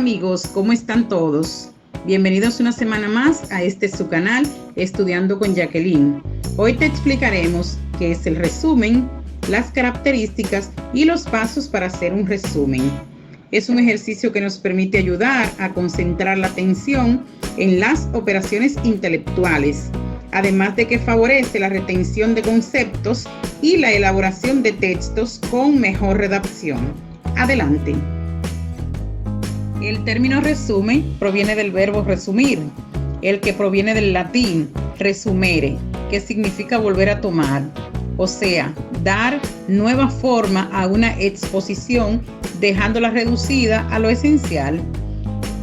amigos, ¿cómo están todos? Bienvenidos una semana más a su canal Estudiando con Jacqueline. Hoy te explicaremos qué es el resumen, las características y los pasos para hacer un resumen. Es un ejercicio que nos permite ayudar a concentrar la atención en las operaciones intelectuales, además de que favorece la retención de conceptos y la elaboración de textos con mejor redacción. Adelante. El término resumen proviene del verbo resumir, el que proviene del latín resumere, que significa volver a tomar, o sea, dar nueva forma a una exposición dejándola reducida a lo esencial.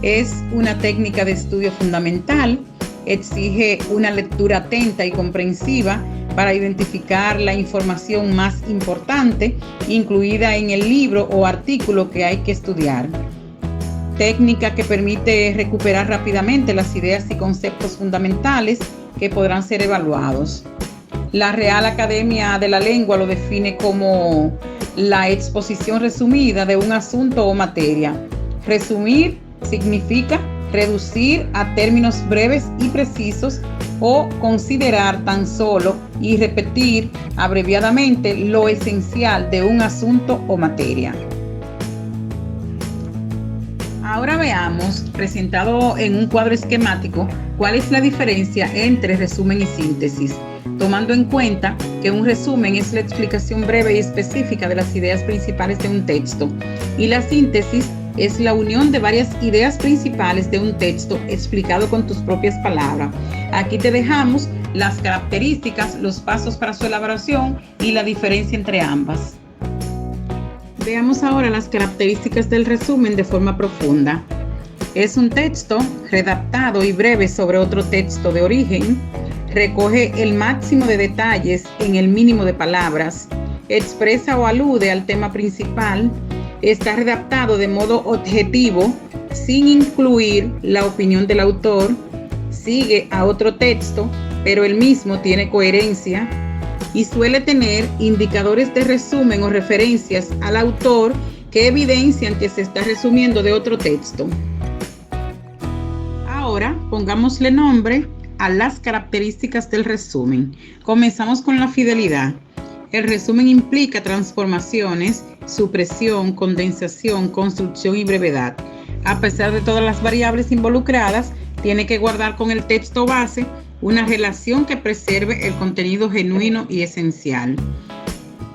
Es una técnica de estudio fundamental, exige una lectura atenta y comprensiva para identificar la información más importante incluida en el libro o artículo que hay que estudiar. Técnica que permite recuperar rápidamente las ideas y conceptos fundamentales que podrán ser evaluados. La Real Academia de la Lengua lo define como la exposición resumida de un asunto o materia. Resumir significa reducir a términos breves y precisos o considerar tan solo y repetir abreviadamente lo esencial de un asunto o materia. Ahora veamos, presentado en un cuadro esquemático, cuál es la diferencia entre resumen y síntesis, tomando en cuenta que un resumen es la explicación breve y específica de las ideas principales de un texto, y la síntesis es la unión de varias ideas principales de un texto explicado con tus propias palabras. Aquí te dejamos las características, los pasos para su elaboración y la diferencia entre ambas. Veamos ahora las características del resumen de forma profunda. Es un texto redactado y breve sobre otro texto de origen, recoge el máximo de detalles en el mínimo de palabras, expresa o alude al tema principal, está redactado de modo objetivo, sin incluir la opinión del autor, sigue a otro texto, pero el mismo tiene coherencia, y suele tener indicadores de resumen o referencias al autor que evidencian que se está resumiendo de otro texto. Ahora pongámosle nombre a las características del resumen. Comenzamos con la fidelidad. El resumen implica transformaciones, supresión, condensación, construcción y brevedad. A pesar de todas las variables involucradas, tiene que guardar con el texto base una relación que preserve el contenido genuino y esencial.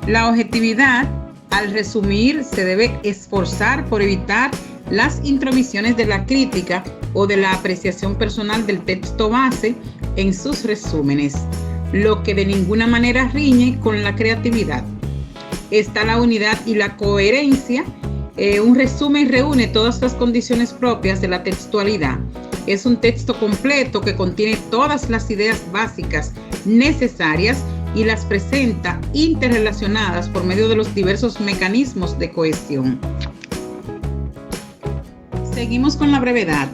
La objetividad, al resumir, se debe esforzar por evitar las intromisiones de la crítica o de la apreciación personal del texto base en sus resúmenes, lo que de ninguna manera riñe con la creatividad. Está la unidad y la coherencia. Un resumen reúne todas las condiciones propias de la textualidad. Es un texto completo que contiene todas las ideas básicas necesarias y las presenta interrelacionadas por medio de los diversos mecanismos de cohesión. Seguimos con la brevedad.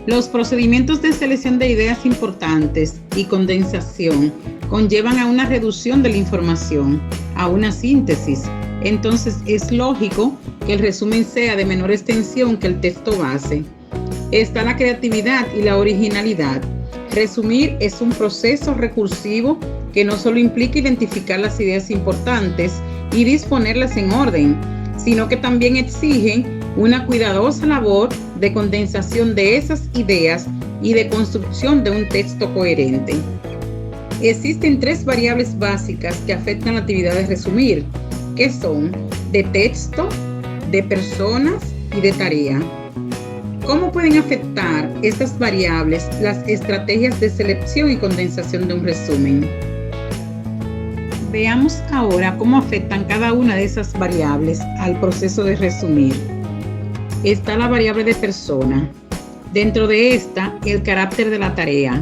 Los procedimientos de selección de ideas importantes y condensación conllevan a una reducción de la información, a una síntesis. Entonces es lógico que el resumen sea de menor extensión que el texto base. Está la creatividad y la originalidad. Resumir es un proceso recursivo que no solo implica identificar las ideas importantes y disponerlas en orden, sino que también exige una cuidadosa labor de condensación de esas ideas y de construcción de un texto coherente. Existen tres variables básicas que afectan la actividad de resumir, que son de texto, de personas y de tarea. ¿Cómo pueden afectar estas variables las estrategias de selección y condensación de un resumen? Veamos ahora cómo afectan cada una de esas variables al proceso de resumir. Está la variable de persona. Dentro de esta, el carácter de la tarea.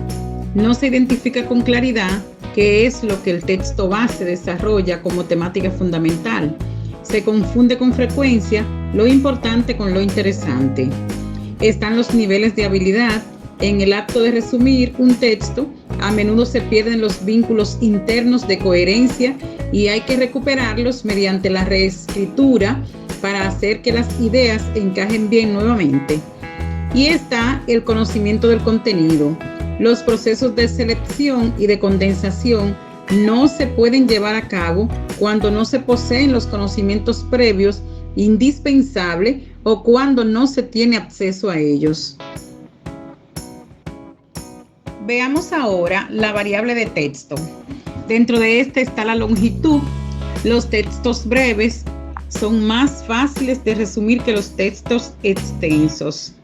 No se identifica con claridad qué es lo que el texto base desarrolla como temática fundamental. Se confunde con frecuencia lo importante con lo interesante. Están los niveles de habilidad. En el acto de resumir un texto, a menudo se pierden los vínculos internos de coherencia y hay que recuperarlos mediante la reescritura para hacer que las ideas encajen bien nuevamente. Y está el conocimiento del contenido. Los procesos de selección y de condensación no se pueden llevar a cabo cuando no se poseen los conocimientos previos indispensables o cuando no se tiene acceso a ellos. Veamos ahora la variable de texto. Dentro de esta está la longitud. Los textos breves son más fáciles de resumir que los textos extensos.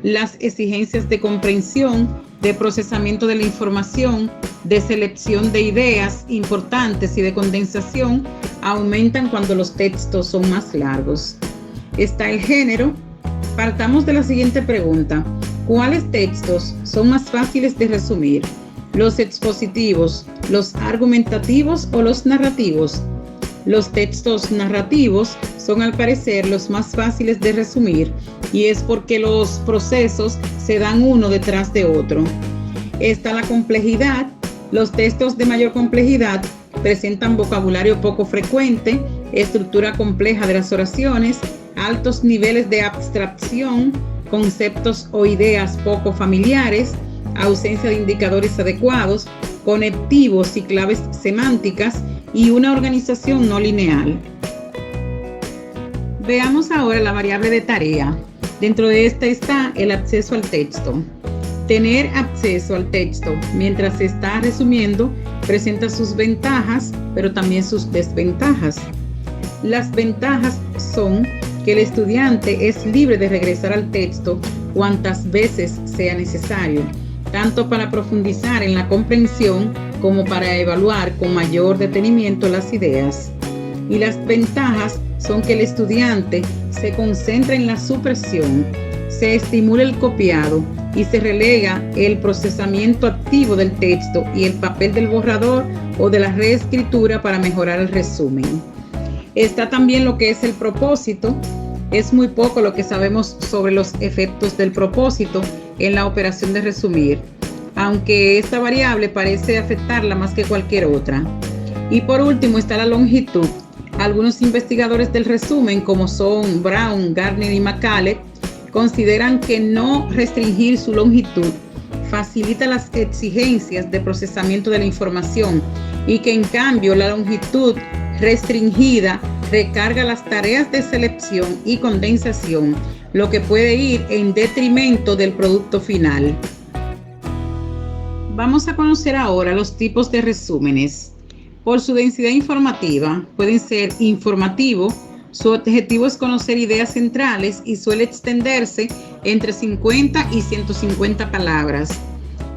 Las exigencias de comprensión, de procesamiento de la información, de selección de ideas importantes y de condensación aumentan cuando los textos son más largos. Está el género. Partamos de la siguiente pregunta: ¿cuáles textos son más fáciles de resumir? ¿Los expositivos, los argumentativos o los narrativos? Los textos narrativos son al parecer los más fáciles de resumir y es porque los procesos se dan uno detrás de otro. Está la complejidad. Los textos de mayor complejidad presentan vocabulario poco frecuente, estructura compleja de las oraciones, altos niveles de abstracción, conceptos o ideas poco familiares, ausencia de indicadores adecuados, conectivos y claves semánticas y una organización no lineal. Veamos ahora la variable de tarea. Dentro de esta está el acceso al texto. Tener acceso al texto mientras se está resumiendo presenta sus ventajas, pero también sus desventajas. Las ventajas son que el estudiante es libre de regresar al texto cuantas veces sea necesario, tanto para profundizar en la comprensión como para evaluar con mayor detenimiento las ideas. Y las ventajas son que el estudiante se concentra en la supresión, se estimula el copiado y se relega el procesamiento activo del texto y el papel del borrador o de la reescritura para mejorar el resumen. Está también lo que es el propósito. Es muy poco lo que sabemos sobre los efectos del propósito en la operación de resumir, aunque esta variable parece afectarla más que cualquier otra. Y por último está la longitud. Algunos investigadores del resumen, como son Brown, Gardner y McCulloch, consideran que no restringir su longitud facilita las exigencias de procesamiento de la información y que en cambio la longitud restringida recarga las tareas de selección y condensación, lo que puede ir en detrimento del producto final. Vamos a conocer ahora los tipos de resúmenes. Por su densidad informativa, pueden ser informativo. Su objetivo es conocer ideas centrales y suele extenderse entre 50 y 150 palabras.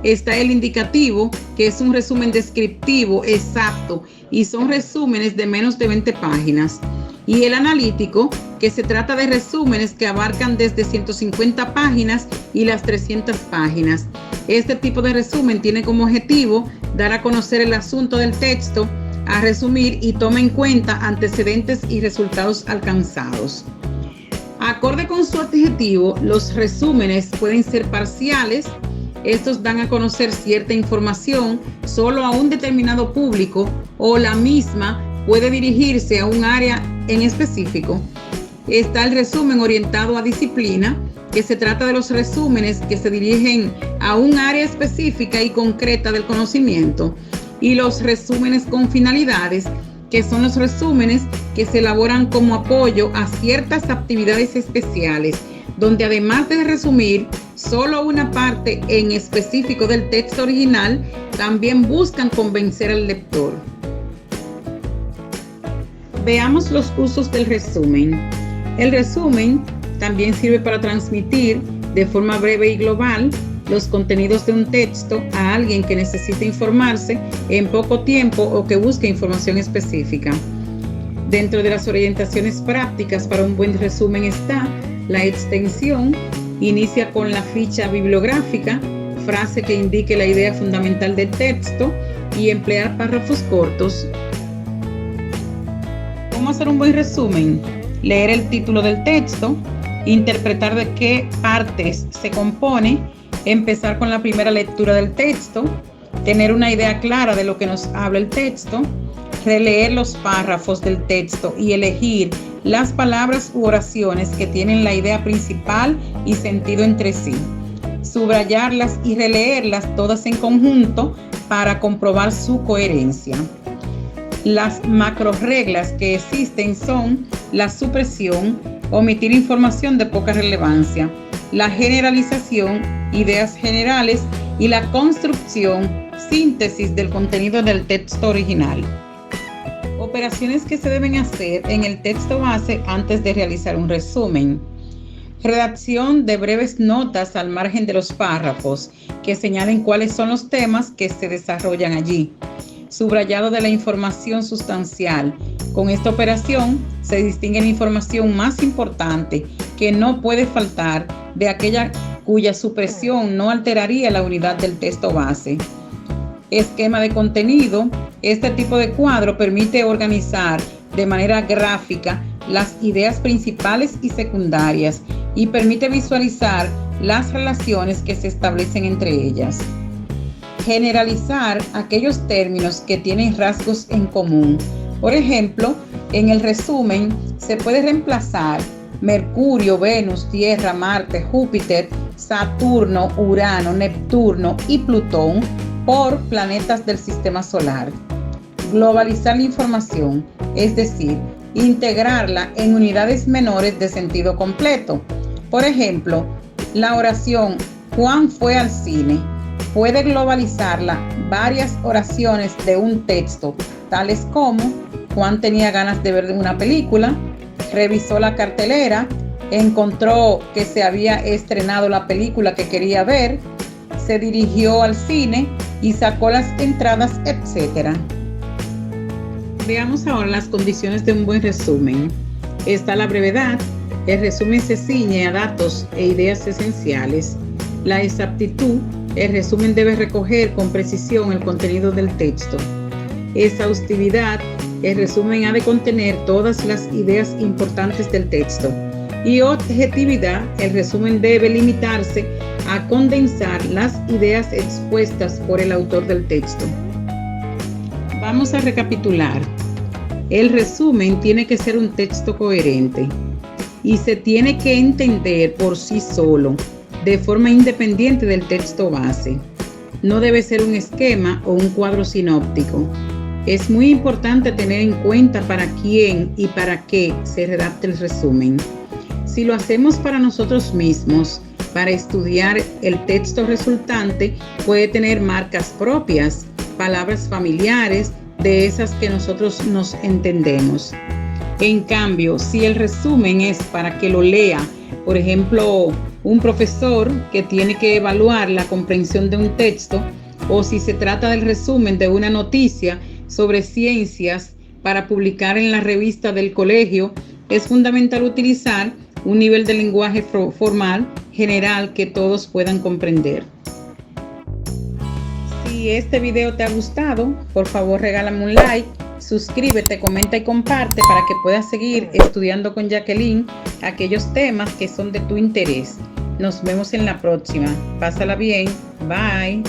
Está el indicativo, que es un resumen descriptivo exacto y son resúmenes de menos de 20 páginas. Y el analítico, que se trata de resúmenes que abarcan desde 150 páginas y las 300 páginas. Este tipo de resumen tiene como objetivo dar a conocer el asunto del texto, a resumir y toma en cuenta antecedentes y resultados alcanzados. Acorde con su objetivo, los resúmenes pueden ser parciales. Estos dan a conocer cierta información solo a un determinado público o la misma puede dirigirse a un área en específico. Está el resumen orientado a disciplina, que se trata de los resúmenes que se dirigen a un área específica y concreta del conocimiento. Y los resúmenes con finalidades, que son los resúmenes que se elaboran como apoyo a ciertas actividades especiales, donde además de resumir solo una parte en específico del texto original, también buscan convencer al lector. Veamos los usos del resumen. El resumen también sirve para transmitir de forma breve y global los contenidos de un texto a alguien que necesita informarse en poco tiempo o que busque información específica. Dentro de las orientaciones prácticas para un buen resumen está la extensión. Inicia con la ficha bibliográfica, frase que indique la idea fundamental del texto y emplear párrafos cortos. ¿Cómo hacer un buen resumen? Leer el título del texto, interpretar de qué partes se compone, empezar con la primera lectura del texto, tener una idea clara de lo que nos habla el texto, releer los párrafos del texto y elegir las palabras u oraciones que tienen la idea principal y sentido entre sí. Subrayarlas y releerlas todas en conjunto para comprobar su coherencia. Las macrorreglas que existen son la supresión, omitir información de poca relevancia, la generalización, ideas generales y la construcción, síntesis del contenido del texto original. Operaciones que se deben hacer en el texto base antes de realizar un resumen. Redacción de breves notas al margen de los párrafos que señalen cuáles son los temas que se desarrollan allí. Subrayado de la información sustancial. Con esta operación se distingue la información más importante que no puede faltar de aquella cuya supresión no alteraría la unidad del texto base. Esquema de contenido. Este tipo de cuadro permite organizar de manera gráfica las ideas principales y secundarias y permite visualizar las relaciones que se establecen entre ellas. Generalizar aquellos términos que tienen rasgos en común. Por ejemplo, en el resumen se puede reemplazar Mercurio, Venus, Tierra, Marte, Júpiter, Saturno, Urano, Neptuno y Plutón por planetas del sistema solar. Globalizar la información, es decir, integrarla en unidades menores de sentido completo. Por ejemplo, la oración Juan fue al cine puede globalizarla varias oraciones de un texto, tales como Juan tenía ganas de ver una película, revisó la cartelera, encontró que se había estrenado la película que quería ver, se dirigió al cine y sacó las entradas, etc. Veamos ahora las condiciones de un buen resumen. Está la brevedad. El resumen se ciñe a datos e ideas esenciales. La exactitud. El resumen debe recoger con precisión el contenido del texto. Exhaustividad. El resumen ha de contener todas las ideas importantes del texto. Y objetividad. El resumen debe limitarse a condensar las ideas expuestas por el autor del texto. Vamos a recapitular. El resumen tiene que ser un texto coherente y se tiene que entender por sí solo, de forma independiente del texto base. No debe ser un esquema o un cuadro sinóptico. Es muy importante tener en cuenta para quién y para qué se redacta el resumen. Si lo hacemos para nosotros mismos, para estudiar el texto resultante, puede tener marcas propias, palabras familiares, de esas que nosotros nos entendemos. En cambio, si el resumen es para que lo lea, por ejemplo, un profesor que tiene que evaluar la comprensión de un texto, o si se trata del resumen de una noticia sobre ciencias para publicar en la revista del colegio, es fundamental utilizar un nivel de lenguaje formal general que todos puedan comprender. Si este video te ha gustado, por favor regálame un like, suscríbete, comenta y comparte para que puedas seguir estudiando con Jacqueline aquellos temas que son de tu interés. Nos vemos en la próxima. Pásala bien. Bye.